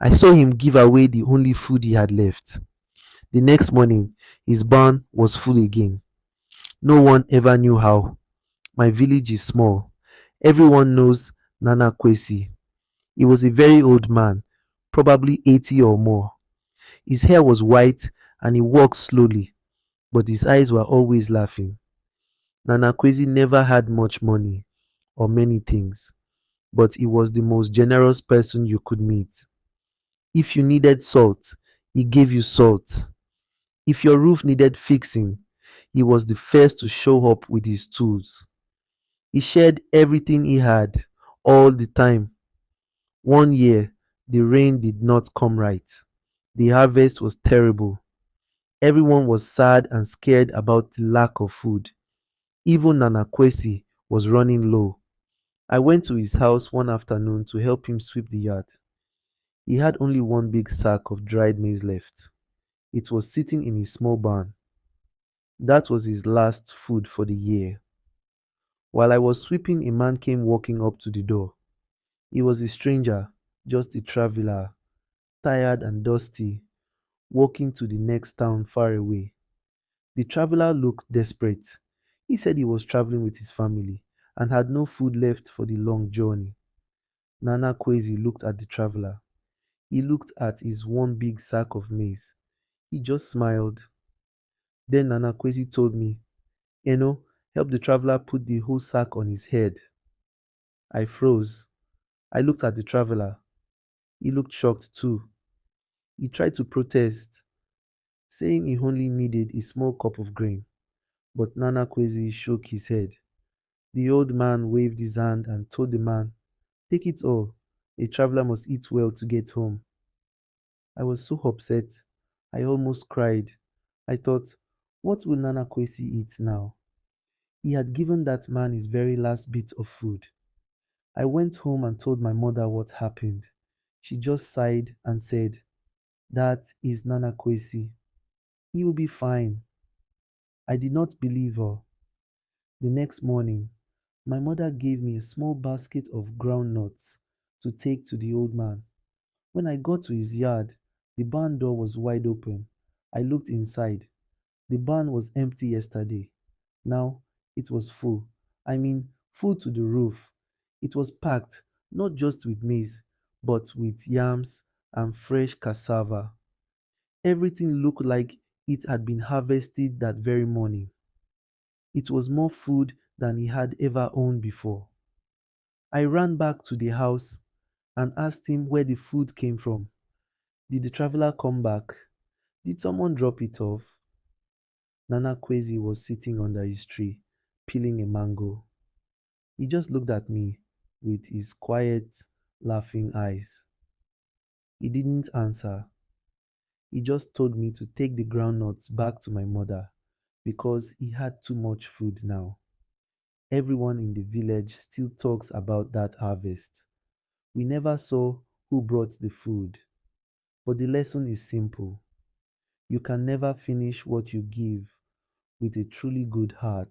I saw him give away the only food he had left. The next morning, his barn was full again. No one ever knew how. My village is small. Everyone knows Nana Kwesi. He was a very old man, probably 80 or more. His hair was white and he walked slowly, but his eyes were always laughing. Nana Kwesi never had much money or many things, but he was the most generous person you could meet. If you needed salt, he gave you salt. If your roof needed fixing, he was the first to show up with his tools. He shared everything he had all the time. One year, the rain did not come right. The harvest was terrible. Everyone was sad and scared about the lack of food. Even Nana Kwesi was running low. I went to his house one afternoon to help him sweep the yard. He had only one big sack of dried maize left. It was sitting in his small barn. That was his last food for the year. While I was sweeping, a man came walking up to the door. He was a stranger, just a traveler, tired and dusty, walking to the next town far away. The traveler looked desperate. He said he was traveling with his family and had no food left for the long journey. Nana Kwesi looked at the traveler. He looked at his one big sack of maize. He just smiled. Then Nana Kwesi told me, help the traveler put the whole sack on his head. I froze. I looked at the traveler. He looked shocked too. He tried to protest, saying he only needed a small cup of grain. But Nana Kwesi shook his head. The old man waved his hand and told the man, take it all. A traveler must eat well to get home. I was so upset. I almost cried. I thought, what will Nana Kwesi eat now? He had given that man his very last bit of food. I went home and told my mother what happened. She just sighed and said, that is Nana Kwesi. He will be fine. I did not believe her. The next morning, my mother gave me a small basket of ground nuts to take to the old man. When I got to his yard, the barn door was wide open. I looked inside. The barn was empty yesterday. Now it was full. I mean, full to the roof. It was packed, not just with maize, but with yams and fresh cassava. Everything looked like it had been harvested that very morning. It was more food than he had ever owned before. I ran back to the house and asked him where the food came from. Did the traveler come back? Did someone drop it off? Nana Kwesi was sitting under his tree, peeling a mango. He just looked at me with his quiet, laughing eyes. He didn't answer. He just told me to take the groundnuts back to my mother because he had too much food now. Everyone in the village still talks about that harvest. We never saw who brought the food, but the lesson is simple. You can never finish what you give with a truly good heart.